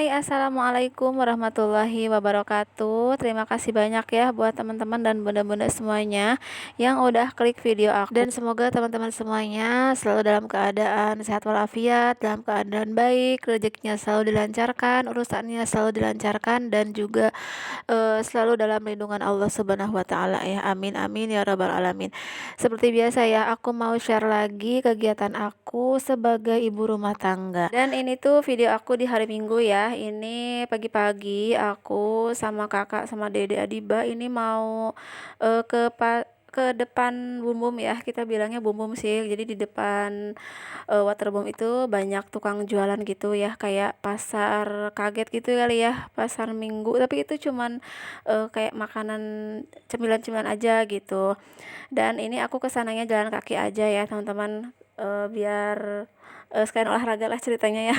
Hai, assalamualaikum warahmatullahi wabarakatuh. Terima kasih banyak ya buat teman-teman dan bunda-bunda semuanya yang udah klik video aku. Dan semoga teman-teman semuanya selalu dalam keadaan sehat walafiat, dalam keadaan baik, rezekinya selalu dilancarkan, urusannya selalu dilancarkan, dan juga selalu dalam lindungan Allah Subhanahu wa taala ya. Amin amin ya rabbal alamin. Seperti biasa ya, aku mau share lagi kegiatan aku sebagai ibu rumah tangga. Dan ini tuh video aku di hari Minggu ya. Ini pagi-pagi aku sama kakak sama Dede Adiba ini mau ke depan Bum Bum ya, kita bilangnya Bum Bum sih. Jadi di depan Waterboom itu banyak tukang jualan gitu ya, kayak pasar kaget gitu kali ya, pasar Minggu, tapi itu cuman kayak makanan cemilan-cemilan aja gitu. Dan ini aku kesananya jalan kaki aja ya teman-teman, biar sekalian olahraga lah ceritanya ya.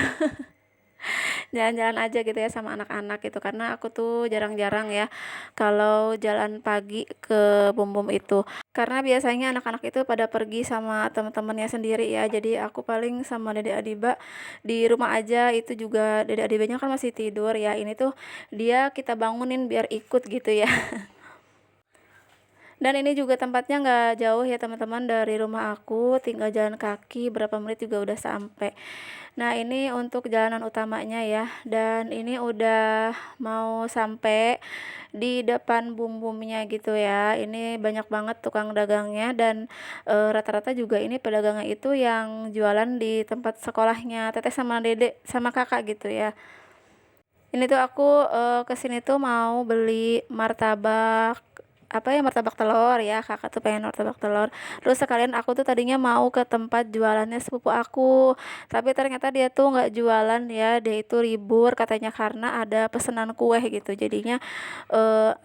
Jalan-jalan aja gitu ya sama anak-anak gitu, karena aku tuh jarang-jarang ya kalau jalan pagi ke Bum Bum itu, karena biasanya anak-anak itu pada pergi sama teman-temannya sendiri ya. Jadi aku paling sama Dede Adiba di rumah aja, itu juga Dede Adibanya kan masih tidur ya, ini tuh dia kita bangunin biar ikut gitu ya. Dan ini juga tempatnya nggak jauh ya teman-teman dari rumah aku, tinggal jalan kaki berapa menit juga udah sampai. Nah ini untuk jalanan utamanya ya, dan ini udah mau sampai di depan Bum Bumnya gitu ya. Ini banyak banget tukang dagangnya, dan rata-rata juga ini pedagangnya itu yang jualan di tempat sekolahnya Teteh sama Dede sama kakak gitu ya. Ini tuh aku kesini tuh mau beli martabak, apa ya, martabak telur ya, kakak tuh pengen martabak telur. Terus sekalian aku tuh tadinya mau ke tempat jualannya sepupu aku, tapi ternyata dia tuh nggak jualan ya, dia itu libur katanya karena ada pesanan kue gitu. Jadinya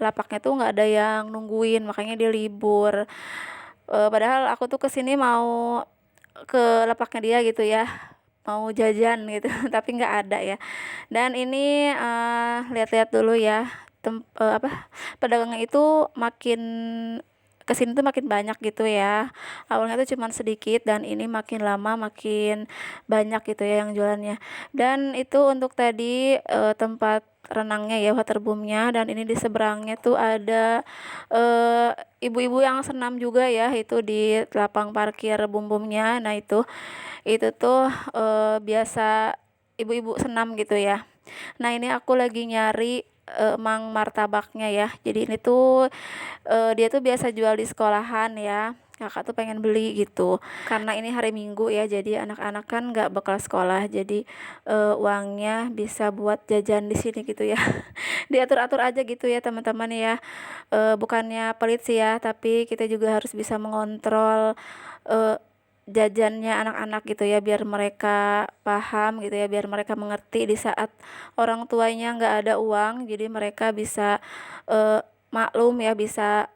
lapaknya tuh nggak ada yang nungguin, makanya dia libur. Padahal aku tuh kesini mau ke lapaknya dia gitu ya, mau jajan gitu, tapi nggak ada ya. Dan ini lihat-lihat dulu ya, apa, pedagangnya itu makin kesini tuh makin banyak gitu ya. Awalnya tuh cuman sedikit, dan ini makin lama makin banyak gitu ya yang jualannya. Dan itu untuk tadi tempat renangnya ya, waterboomnya. Dan ini di seberangnya tuh ada eh, ibu-ibu yang senam juga ya, itu di lapang parkir Bum Bumnya. Nah itu tuh biasa ibu-ibu senam gitu ya. Nah ini aku lagi nyari mang martabaknya ya. Jadi ini tuh dia tuh biasa jual di sekolahan ya. Kakak tuh pengen beli gitu. Karena ini hari Minggu ya, jadi anak-anak kan nggak bakal sekolah. Jadi uangnya bisa buat jajan di sini gitu ya. Diatur-atur aja gitu ya teman-teman ya. Bukannya pelit sih ya, tapi kita juga harus bisa mengontrol eh, jajannya anak-anak gitu ya, biar mereka paham gitu ya, biar mereka mengerti di saat orang tuanya nggak ada uang. Jadi mereka bisa maklum ya, bisa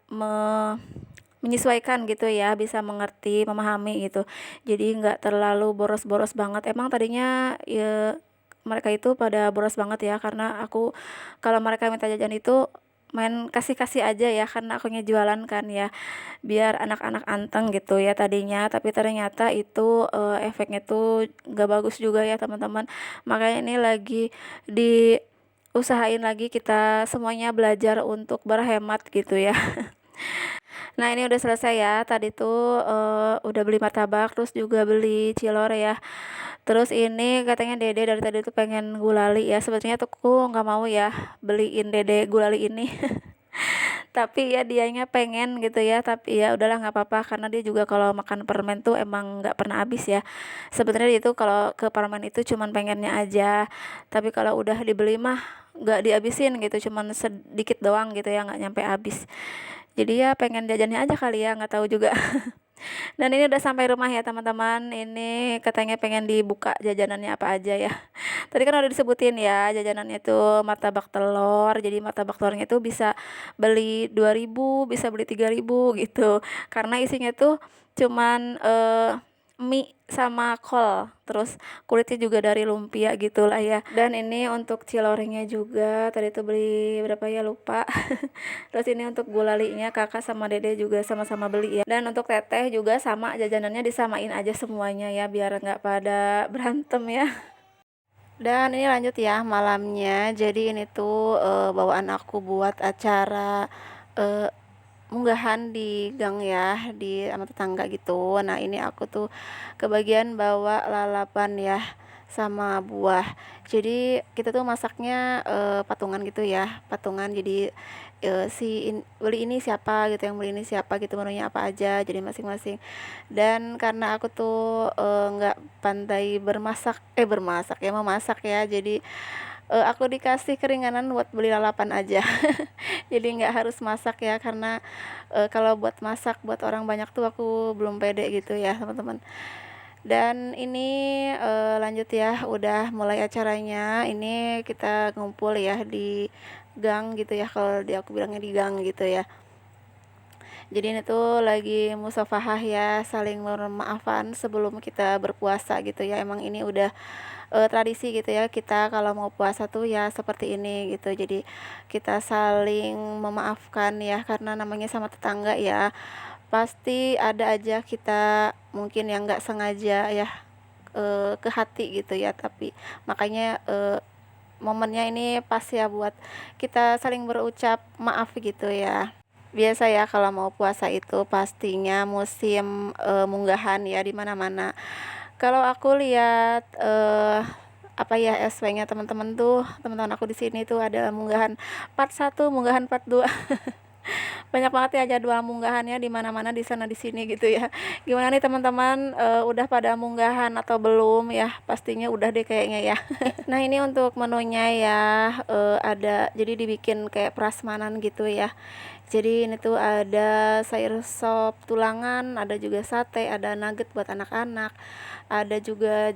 menyesuaikan gitu ya, bisa mengerti, memahami gitu. Jadi nggak terlalu boros-boros banget. Emang tadinya ya mereka itu pada boros banget ya, karena aku kalau mereka minta jajan itu main kasih-kasih aja ya, karena akunya jualan kan ya, biar anak-anak anteng gitu ya tadinya. Tapi ternyata itu efeknya tuh nggak bagus juga ya teman-teman. Makanya ini lagi diusahain lagi kita semuanya belajar untuk berhemat gitu ya. Nah ini udah selesai ya, tadi tuh udah beli martabak, terus juga beli cilor ya. Terus ini katanya Dede dari tadi tuh pengen gulali ya. Sebetulnya tuh aku nggak mau ya beliin Dede gulali ini. Tapi ya dianya pengen gitu ya, tapi ya udahlah nggak apa-apa, karena dia juga kalau makan permen tuh emang nggak pernah habis ya. Sebenarnya dia tuh kalau ke permen itu cuman pengennya aja, tapi kalau udah dibeli mah nggak dihabisin gitu, cuman sedikit doang gitu ya, nggak nyampe habis. Jadi ya pengen jajannya aja kali ya, nggak tahu juga. Dan ini udah sampai rumah ya teman-teman. Ini katanya pengen dibuka jajanannya apa aja ya. Tadi kan udah disebutin ya, jajanannya tuh martabak telur. Jadi martabak telurnya tuh bisa beli 2.000, bisa beli 3.000 gitu. Karena isinya tuh cuman mie sama kol, terus kulitnya juga dari lumpia gitulah ya. Dan ini untuk cilornya juga tadi tuh beli berapa ya, lupa. Terus ini untuk gulalinya kakak sama dede juga sama-sama beli ya. Dan untuk teteh juga sama, jajanannya disamain aja semuanya ya, biar nggak pada berantem ya. Dan ini lanjut ya malamnya. Jadi ini tuh bawaan aku buat acara eh, munggahan di gang ya, di sama tetangga gitu. Nah, ini aku tuh kebagian bawa lalapan ya sama buah. Jadi kita tuh masaknya patungan gitu ya, patungan. Jadi beli ini siapa gitu, yang beli ini siapa gitu, menunya apa aja. Jadi masing-masing. Dan karena aku tuh nggak pandai bermasak ya, memasak ya. Jadi aku dikasih keringanan buat beli lalapan aja. Jadi nggak harus masak ya, karena kalau buat masak buat orang banyak tuh aku belum pede gitu ya teman-teman. Dan ini lanjut ya, udah mulai acaranya. Ini kita ngumpul ya di gang gitu ya, kalau di aku bilangnya di gang gitu ya. Jadi ini tuh lagi musafahah ya, saling bermaafan sebelum kita berpuasa gitu ya. Emang ini udah tradisi gitu ya, kita kalau mau puasa tuh ya seperti ini gitu. Jadi kita saling memaafkan ya, karena namanya sama tetangga ya, pasti ada aja kita mungkin yang nggak sengaja ya ke hati gitu ya. Tapi makanya momennya ini pas ya buat kita saling berucap maaf gitu ya. Biasa ya kalau mau puasa itu pastinya musim munggahan ya di mana-mana. Kalau aku lihat apa ya, SW-nya teman-teman tuh, teman-teman aku di sini tuh ada munggahan part 1, munggahan part 2. Banyak banget ya jadwal munggahannya di mana-mana, di sana di sini gitu ya. Gimana nih teman-teman, udah pada munggahan atau belum ya? Pastinya udah deh kayaknya ya. Nah, ini untuk menunya ya, ada jadi dibikin kayak prasmanan gitu ya. Jadi ini tuh ada sayur sop tulangan, ada juga sate, ada nugget buat anak-anak, ada juga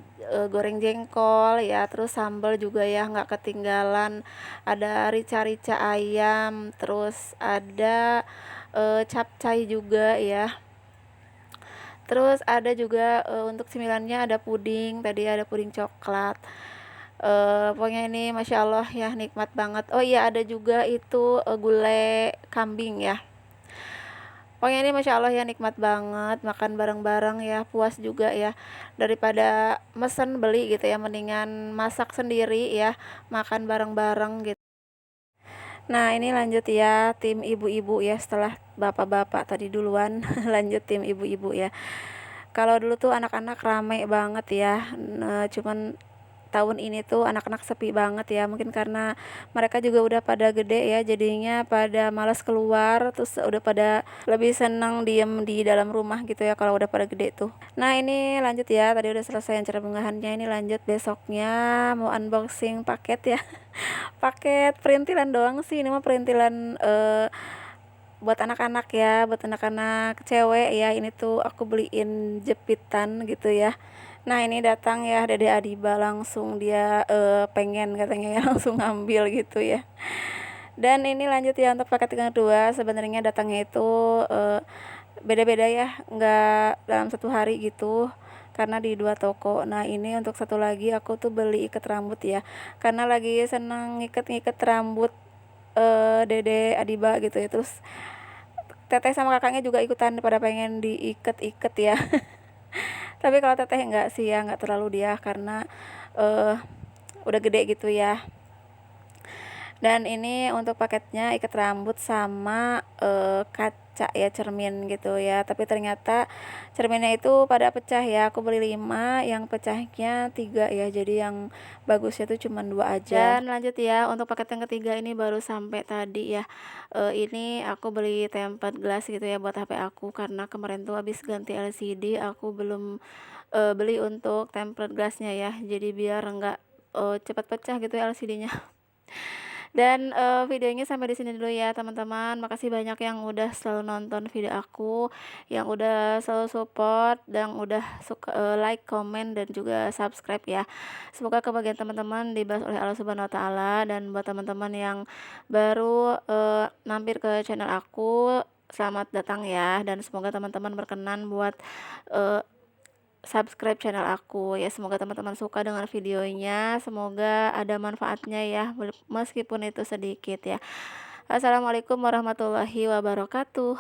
goreng jengkol ya, terus sambal juga ya nggak ketinggalan, ada rica-rica ayam, terus ada capcay juga ya. Terus ada juga untuk cemilannya ada puding, tadi ada puding coklat. Pokoknya ini masya Allah ya, nikmat banget. Oh iya, ada juga itu gulai kambing ya. Pokoknya ini masya Allah ya, nikmat banget, makan bareng-bareng ya, puas juga ya, daripada mesen beli gitu ya, mendingan masak sendiri ya, makan bareng-bareng gitu. Nah, ini lanjut ya tim ibu-ibu ya, setelah bapak-bapak tadi duluan. Lanjut tim ibu-ibu ya. Kalau dulu tuh anak-anak rame banget ya, cuman tahun ini tuh anak-anak sepi banget ya, mungkin karena mereka juga udah pada gede ya, jadinya pada malas keluar, terus udah pada lebih senang diem di dalam rumah gitu ya kalau udah pada gede tuh. Nah, ini lanjut ya, tadi udah selesai acara unggahannya, ini lanjut besoknya mau unboxing paket ya. Paket perintilan doang sih, ini mah perintilan buat anak-anak ya, buat anak-anak cewek ya. Ini tuh aku beliin jepitan gitu ya. Nah, ini datang ya Dede Adiba, langsung dia pengen katanya ya, langsung ngambil gitu ya. Dan ini lanjut ya untuk paket yang kedua, sebenarnya datangnya itu beda-beda ya, nggak dalam satu hari gitu, karena di dua toko. Nah, ini untuk satu lagi aku tuh beli ikat rambut ya, karena lagi seneng ngiket-ngiket rambut Dede Adiba gitu ya. Terus teteh sama kakaknya juga ikutan pada pengen diiket-iket ya. Tapi kalau teteh enggak sih ya, enggak terlalu dia, karena eh udah gede gitu ya. Dan ini untuk paketnya ikat rambut sama kaca ya, cermin gitu ya. Tapi ternyata cerminnya itu pada pecah ya. Aku beli 5, yang pecahnya 3 ya. Jadi yang bagusnya tuh cuma 2 aja. Dan lanjut ya untuk paket yang ketiga, ini baru sampai tadi ya. Ini aku beli tempered glass gitu ya buat HP aku, karena kemarin tuh habis ganti LCD, aku belum beli untuk tempered glassnya ya. Jadi biar enggak cepat pecah gitu ya LCD-nya. Dan videonya sampai di sini dulu ya teman-teman. Makasih banyak yang udah selalu nonton video aku, yang udah selalu support, dan udah suka like, comment, dan juga subscribe ya. Semoga kebahagiaan teman-teman dibahas oleh Allah Subhanahu wa taala. Dan buat teman-teman yang baru mampir ke channel aku, selamat datang ya, dan semoga teman-teman berkenan buat eh, subscribe channel aku ya. Semoga teman-teman suka dengan videonya, semoga ada manfaatnya ya, meskipun itu sedikit ya. Assalamualaikum warahmatullahi wabarakatuh.